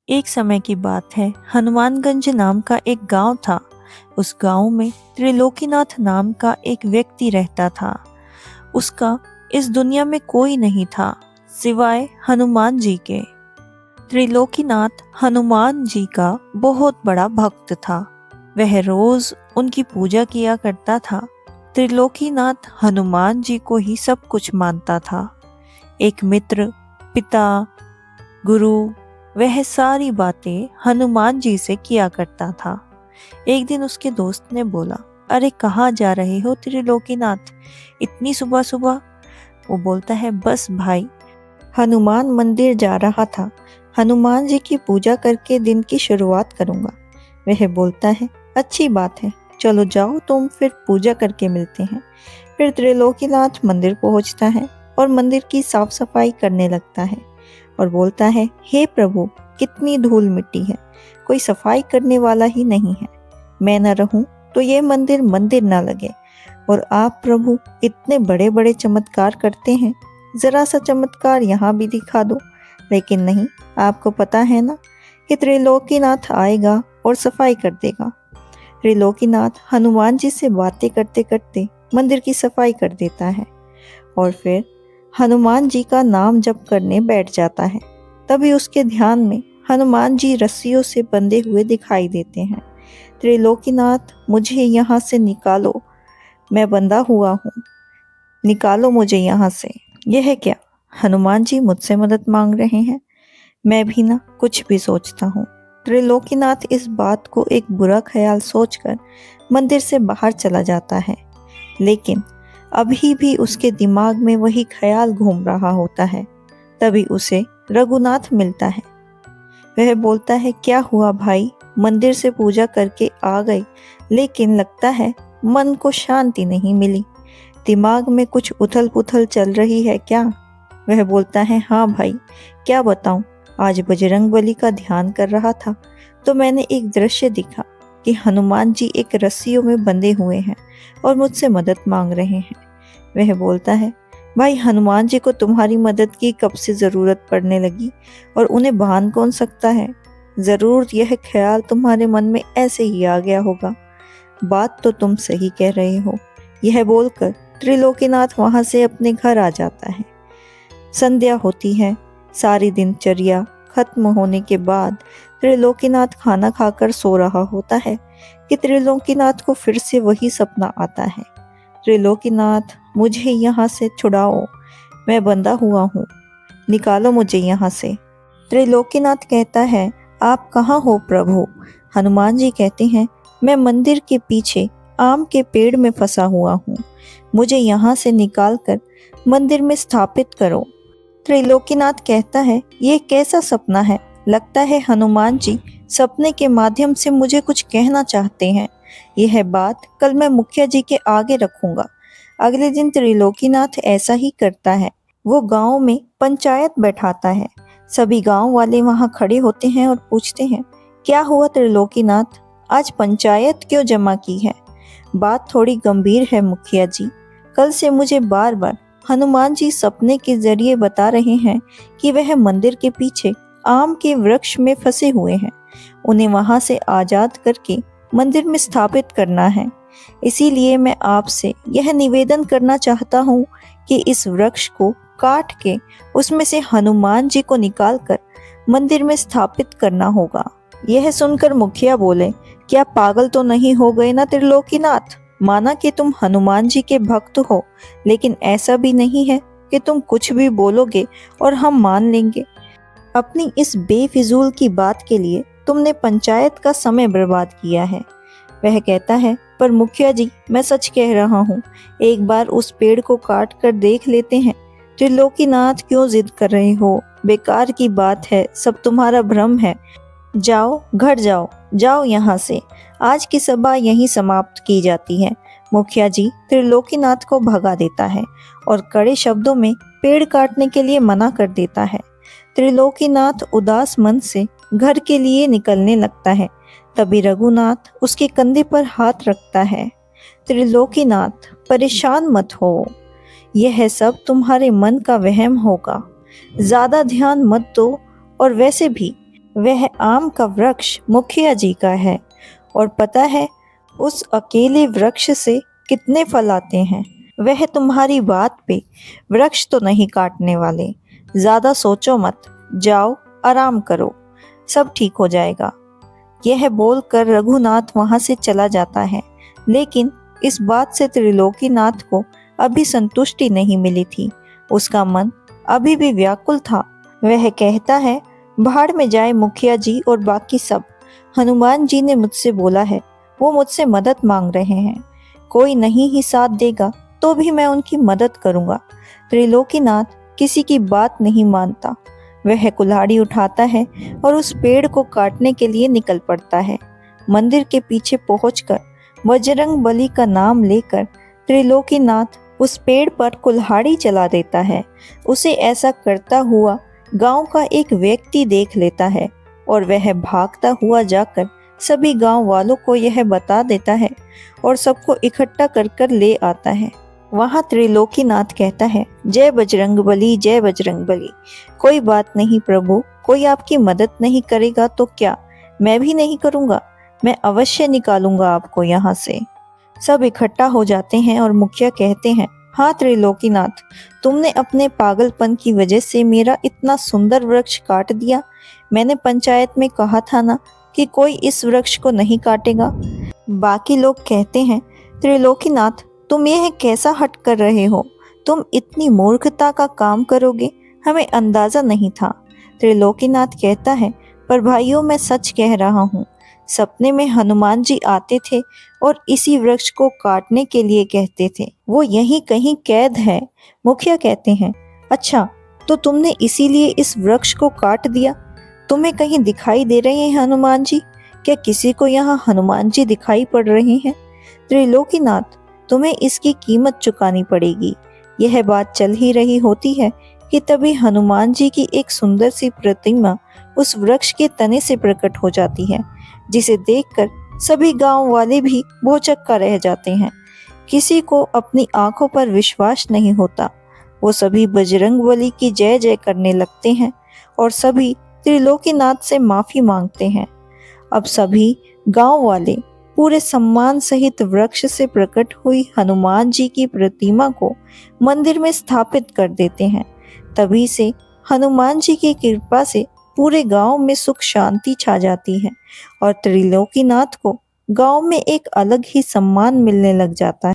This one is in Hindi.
एक समय की बात है, हनुमानगंज नाम का एक गांव था। उस गांव में त्रिलोकीनाथ नाम का एक व्यक्ति रहता था। उसका इस दुनिया में कोई नहीं था सिवाय हनुमान जी के। त्रिलोकीनाथ हनुमान जी का बहुत बड़ा भक्त था। वह रोज उनकी पूजा किया करता था। त्रिलोकीनाथ हनुमान जी को ही सब कुछ मानता था। एक मित्र, पिता, गुरु, वह सारी बातें हनुमान जी से किया करता था। एक दिन उसके दोस्त ने बोला, अरे कहाँ जा रहे हो त्रिलोकीनाथ, इतनी सुबह सुबह? वो बोलता है, बस भाई, हनुमान मंदिर जा रहा था। हनुमान जी की पूजा करके दिन की शुरुआत करूंगा। वह बोलता है, अच्छी बात है, चलो जाओ तुम, फिर पूजा करके मिलते हैं। फिर त्रिलोकीनाथ मंदिर पहुंचता है और मंदिर की साफ सफाई करने लगता है और बोलता है, हे प्रभु, कितनी धूल मिट्टी है, कोई सफाई करने वाला ही नहीं है। मैं न रहूं तो ये मंदिर मंदिर ना लगे। और आप प्रभु इतने बड़े बड़े चमत्कार करते हैं, जरा सा चमत्कार यहाँ भी दिखा दो। लेकिन नहीं, आपको पता है ना कि त्रिलोकीनाथ आएगा और सफाई कर देगा। त्रिलोकीनाथ हनुमान जी से बातें करते करते मंदिर की सफाई कर देता है और फिर हनुमान जी का नाम जप करने बैठ जाता है। तभी उसके ध्यान में हनुमान जी रस्सियों से बंधे हुए दिखाई देते हैं। त्रिलोकीनाथ, मुझे यहाँ से निकालो, मैं बंधा हुआ हूँ, निकालो मुझे यहाँ से। यह क्या, हनुमान जी मुझसे मदद मांग रहे हैं? मैं भी ना कुछ भी सोचता हूँ। त्रिलोकीनाथ इस बात को एक बुरा ख्याल सोचकर मंदिर से बाहर चला जाता है। लेकिन अभी भी उसके दिमाग में वही ख्याल घूम रहा होता है। तभी उसे रघुनाथ मिलता है। वह बोलता है, क्या हुआ भाई, मंदिर से पूजा करके आ गए, लेकिन लगता है मन को शांति नहीं मिली, दिमाग में कुछ उथल पुथल चल रही है क्या? वह बोलता है, हाँ भाई, क्या बताऊं, आज बजरंगबली का ध्यान कर रहा था तो मैंने एक दृश्य देखा कि हनुमान जी एक रस्सियों में बंधे हुए हैं और मुझसे मदद मांग रहे हैं। वह बोलता है, भाई, हनुमान जी को तुम्हारी मदद की कब से जरूरत पड़ने लगी और उन्हें बांध कौन सकता है? जरूर यह ख्याल तुम्हारे मन में ऐसे ही आ गया होगा। बात तो तुम सही कह रहे हो। यह बोलकर त्रिलोकीनाथ वहां से अपने घर आ जाता है। संध्या होती है। सारी दिनचर्या खत्म होने के बाद त्रिलोकीनाथ खाना खाकर सो रहा होता है कि त्रिलोकीनाथ को फिर से वही सपना आता है। त्रिलोकीनाथ, मुझे यहाँ से छुड़ाओ, मैं बंधा हुआ हूँ, निकालो मुझे यहाँ से। त्रिलोकीनाथ कहता है, आप कहाँ हो प्रभु? हनुमान जी कहते हैं, मैं मंदिर के पीछे आम के पेड़ में फंसा हुआ हूँ, मुझे यहाँ से निकालकर मंदिर में स्थापित करो। त्रिलोकीनाथ कहता है, ये कैसा सपना है? लगता है हनुमान जी सपने के माध्यम से मुझे कुछ कहना चाहते हैं। यह बात कल मैं मुखिया जी के आगे रखूंगा। अगले दिन त्रिलोकीनाथ ऐसा ही करता है। वो गांव में पंचायत बैठाता है। सभी गांव वाले वहां खड़े होते हैं और पूछते हैं, क्या हुआ त्रिलोकीनाथ, आज पंचायत क्यों जमा की है? बात थोड़ी गंभीर है मुखिया जी। कल से मुझे बार बार हनुमान जी सपने के जरिए बता रहे हैं कि वह मंदिर के पीछे आम के वृक्ष में फंसे हुए हैं। उन्हें वहां से आजाद करके मंदिर में स्थापित करना है। इसीलिए मैं आपसे यह निवेदन करना चाहता हूँ कि इस वृक्ष को काट के उसमें से हनुमान जी को निकालकर मंदिर में स्थापित करना होगा। यह सुनकर मुखिया बोले, क्या पागल तो नहीं हो गए ना त्रिलोकीनाथ? माना कि तुम हनुमान जी के भक्त हो, लेकिन ऐसा भी नहीं है कि तुम कुछ भी बोलोगे और हम मान लेंगे। अपनी इस बेफिजूल की बात के लिए तुमने पंचायत का समय बर्बाद किया है। वह कहता है, पर मुखिया जी, मैं सच कह रहा हूँ, एक बार उस पेड़ को काट कर देख लेते हैं। त्रिलोकीनाथ, क्यों जिद कर रहे हो? बेकार की बात है, सब तुम्हारा भ्रम है। जाओ, घर जाओ, जाओ यहाँ से। आज की सभा यहीं समाप्त की जाती है। मुखिया जी त्रिलोकीनाथ को भगा देता है और कड़े शब्दों में पेड़ काटने के लिए मना कर देता है। त्रिलोकीनाथ उदास मन से घर के लिए निकलने लगता है। तभी रघुनाथ उसके कंधे पर हाथ रखता है। त्रिलोकीनाथ, परेशान मत हो, यह सब तुम्हारे मन का वहम होगा, ज्यादा ध्यान मत दो, और वैसे भी वह आम का वृक्ष मुखिया जी का है और पता है उस अकेले वृक्ष से कितने फल आते हैं। वह तुम्हारी बात पे वृक्ष तो नहीं काटने वाले। ज्यादा सोचो मत, जाओ आराम करो, सब ठीक हो जाएगा। यह बोलकर रघुनाथ वहां से चला जाता है, लेकिन इस बात से त्रिलोकीनाथ को अभी संतुष्टि नहीं मिली थी। उसका मन अभी भी व्याकुल था। वह कहता है, भाड़ में जाए मुखिया जी और बाकी सब। हनुमान जी ने मुझसे बोला है, वो मुझसे मदद मांग रहे हैं। कोई नहीं ही साथ देगा तो भी मैं उनकी मदद करूंगा। त्रिलोकीनाथ किसी की बात नहीं मानता। वह कुल्हाड़ी उठाता है और उस पेड़ को काटने के लिए निकल पड़ता है। मंदिर के पीछे पहुंचकर बजरंग बली का नाम लेकर त्रिलोकीनाथ उस पेड़ पर कुल्हाड़ी चला देता है। उसे ऐसा करता हुआ गांव का एक व्यक्ति देख लेता है और वह भागता हुआ जाकर सभी गांव वालों को यह बता देता है और सबको इकट्ठा कर कर ले आता है। वहां त्रिलोकीनाथ कहता है, जय बजरंग बली, जय बजरंग बली। कोई बात नहीं प्रभु, कोई आपकी मदद नहीं करेगा तो क्या, मैं भी नहीं करूंगा। मैं अवश्य निकालूंगा आपको यहाँ से। सब इकट्ठा हो जाते हैं और मुखिया कहते हैं, हाँ त्रिलोकीनाथ, तुमने अपने पागलपन की वजह से मेरा इतना सुंदर वृक्ष काट दिया। मैंने पंचायत में कहा था ना कि कोई इस वृक्ष को नहीं काटेगा। बाकी लोग कहते हैं, त्रिलोकीनाथ, तुम यह कैसा हट कर रहे हो? तुम इतनी मूर्खता का काम करोगे, हमें अंदाजा नहीं था। त्रिलोकीनाथ कहता है, पर भाइयों मैं सच कह रहा हूँ। सपने में हनुमान जी आते थे और इसी वृक्ष को काटने के लिए कहते थे। वो यहीं कहीं कैद है। मुखिया कहते हैं, अच्छा, तो तुमने इसीलिए इस वृक्ष को काट दिया? तुम्हें कहीं दिखाई दे रहे हैं हनुमान जी? क्या किसी को यहाँ हनुमान जी दिखाई पड़ रहे हैं? त्रिलोकीनाथ, तुम्हें इसकी कीमत चुकानी पड़ेगी। यह बात चल ही रही होती है कि तभी हनुमान जी की एक सुंदर सी प्रतिमा उस वृक्ष के तने से प्रकट हो जाती है, जिसे देखकर सभी गांव वाले भी भौचक्का रह जाते हैं। किसी को अपनी आंखों पर विश्वास नहीं होता। वो सभी बजरंगबली की जय जय करने लगते हैं और सभी त्रिलोकीनाथ से माफी मांगते हैं। अब सभी गांव वाले पूरे सम्मान सहित वृक्ष से प्रकट हुई हनुमान जी की प्रतिमा को मंदिर में स्थापित कर देते हैं। तभी से हनुमान जी की कृपा से पूरे गांव में सुख शांति छा जाती है और त्रिलोकीनाथ को गांव में एक अलग ही सम्मान मिलने लग जाता है।